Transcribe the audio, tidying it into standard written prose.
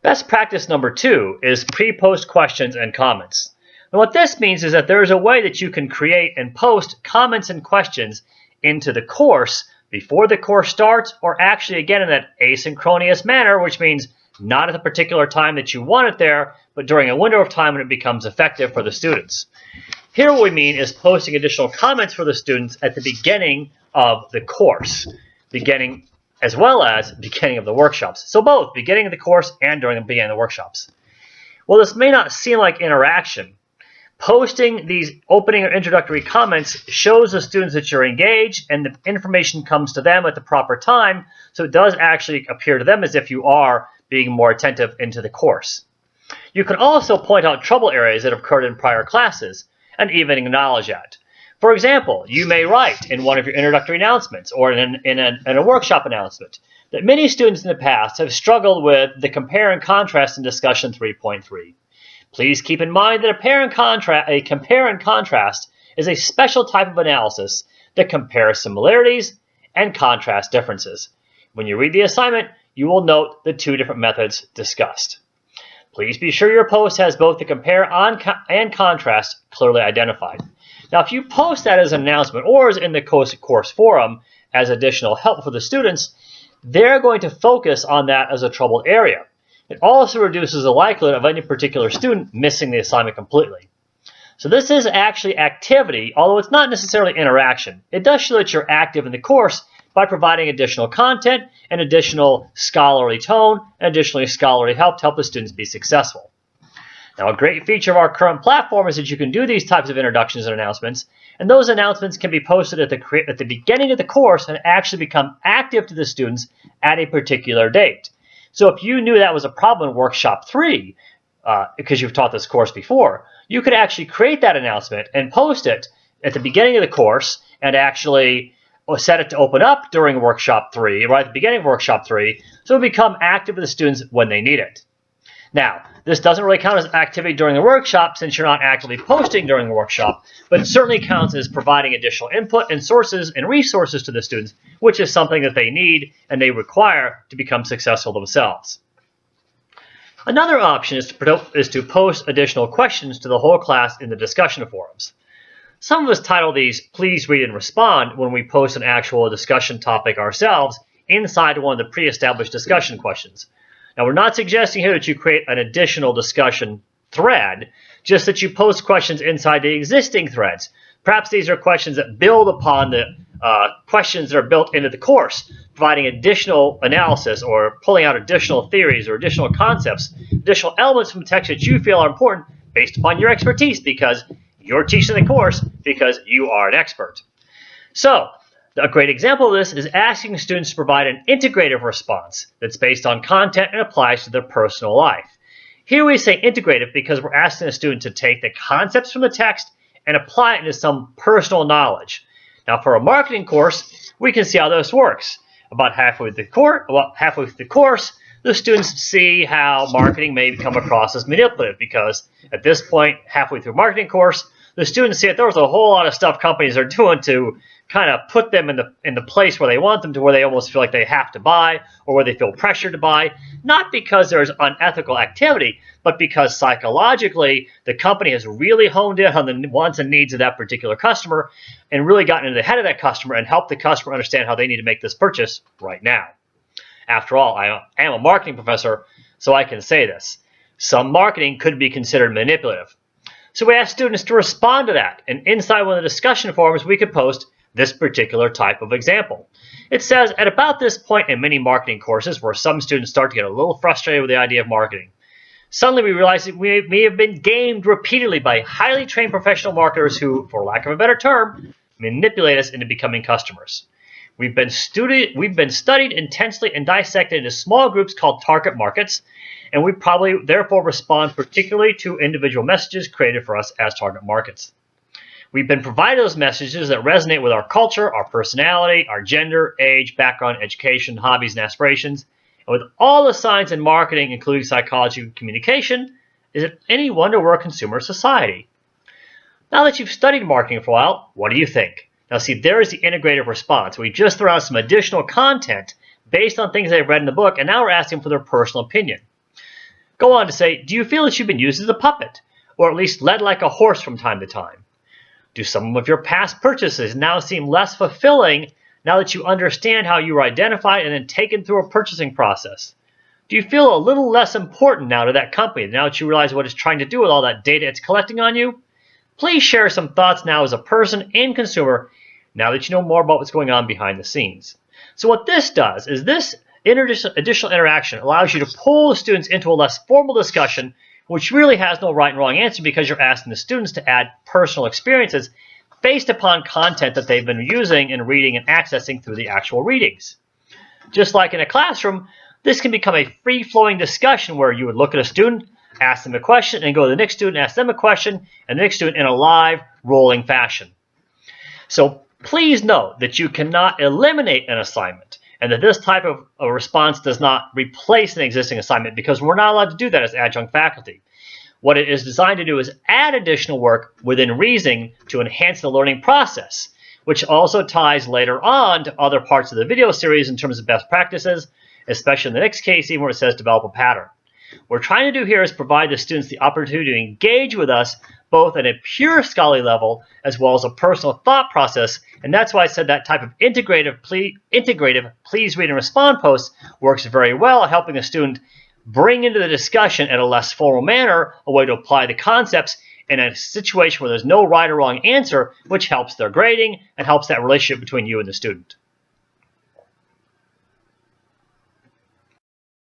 Best practice number 2 is pre-post questions and comments. And what this means is that there is a way that you can create and post comments and questions into the course before the course starts, or actually again in that asynchronous manner, which means not at the particular time that you want it there, but during a window of time when it becomes effective for the students. Here what we mean is posting additional comments for the students at the beginning of the course, beginning as well as beginning of the workshops. So both beginning of the course and during the beginning of the workshops. Well, this may not seem like interaction. Posting these opening or introductory comments shows the students that you're engaged and the information comes to them at the proper time, so it does actually appear to them as if you are being more attentive into the course. You can also point out trouble areas that have occurred in prior classes and even acknowledge that. For example, you may write in one of your introductory announcements or in a workshop announcement that many students in the past have struggled with the compare and contrast in discussion 3.3. Please keep in mind that a compare and contrast is a special type of analysis that compares similarities and contrasts differences. When you read the assignment, you will note the two different methods discussed. Please be sure your post has both the compare and contrast clearly identified. Now, if you post that as an announcement or as in the course forum as additional help for the students, they're going to focus on that as a troubled area. It also reduces the likelihood of any particular student missing the assignment completely. So this is actually activity, although it's not necessarily interaction. It does show that you're active in the course by providing additional content and additional scholarly tone and additionally scholarly help to help the students be successful. Now, a great feature of our current platform is that you can do these types of introductions and announcements, and those announcements can be posted at the beginning of the course and actually become active to the students at a particular date. So if you knew that was a problem in Workshop 3, because you've taught this course before, you could actually create that announcement and post it at the beginning of the course and actually set it to open up during Workshop 3, right at the beginning of Workshop 3, so it'll become active with the students when they need it. Now, this doesn't really count as activity during the workshop since you're not actively posting during the workshop, but it certainly counts as providing additional input and sources and resources to the students, which is something that they need and they require to become successful themselves. Another option is to post additional questions to the whole class in the discussion forums. Some of us title these "Please Read and Respond" when we post an actual discussion topic ourselves inside one of the pre-established discussion questions. Now, we're not suggesting here that you create an additional discussion thread, just that you post questions inside the existing threads. Perhaps these are questions that build upon the questions that are built into the course, providing additional analysis or pulling out additional theories or additional concepts, additional elements from the text that you feel are important based upon your expertise because you're teaching the course because you are an expert. So, a great example of this is asking students to provide an integrative response that's based on content and applies to their personal life. Here we say integrative because we're asking the student to take the concepts from the text and apply it into some personal knowledge. Now, for a marketing course, we can see how this works. About halfway through the course, the students see how marketing may come across as manipulative because at this point, halfway through marketing course, the students see that there was a whole lot of stuff companies are doing to kind of put them in the place where they want them to, where they almost feel like they have to buy or where they feel pressured to buy, not because there's unethical activity, but because psychologically the company has really honed in on the wants and needs of that particular customer and really gotten into the head of that customer and helped the customer understand how they need to make this purchase right now. After all, I am a marketing professor, so I can say this. Some marketing could be considered manipulative. So we ask students to respond to that, and inside one of the discussion forums we could post this particular type of example. It says, at about this point in many marketing courses where some students start to get a little frustrated with the idea of marketing, suddenly we realize that we may have been gamed repeatedly by highly trained professional marketers who, for lack of a better term, manipulate us into becoming customers. We've been studied intensely and dissected into small groups called target markets, and we probably therefore respond particularly to individual messages created for us as target markets. We've been provided those messages that resonate with our culture, our personality, our gender, age, background, education, hobbies, and aspirations. And with all the science in marketing, including psychology and communication, is it any wonder we're a consumer society? Now that you've studied marketing for a while, what do you think? Now see, there is the integrative response. We just throw out some additional content based on things they've read in the book, and now we're asking for their personal opinion. Go on to say, do you feel that you've been used as a puppet, or at least led like a horse from time to time? Do some of your past purchases now seem less fulfilling now that you understand how you were identified and then taken through a purchasing process? Do you feel a little less important now to that company now that you realize what it's trying to do with all that data it's collecting on you? Please share some thoughts now as a person and consumer now that you know more about what's going on behind the scenes. So what this does is this additional interaction allows you to pull the students into a less formal discussion, which really has no right and wrong answer because you're asking the students to add personal experiences based upon content that they've been using and reading and accessing through the actual readings. Just like in a classroom, this can become a free-flowing discussion where you would look at a student, ask them a question, and go to the next student, ask them a question, and the next student in a live, rolling fashion. So please note that you cannot eliminate an assignment and that this type of a response does not replace an existing assignment because we're not allowed to do that as adjunct faculty. What it is designed to do is add additional work within reasoning to enhance the learning process, which also ties later on to other parts of the video series in terms of best practices, especially in the next case, even where it says develop a pattern. What we're trying to do here is provide the students the opportunity to engage with us both at a pure scholarly level as well as a personal thought process, and that's why I said that type of integrative please read and respond post works very well, helping the student bring into the discussion in a less formal manner a way to apply the concepts in a situation where there's no right or wrong answer, which helps their grading and helps that relationship between you and the student.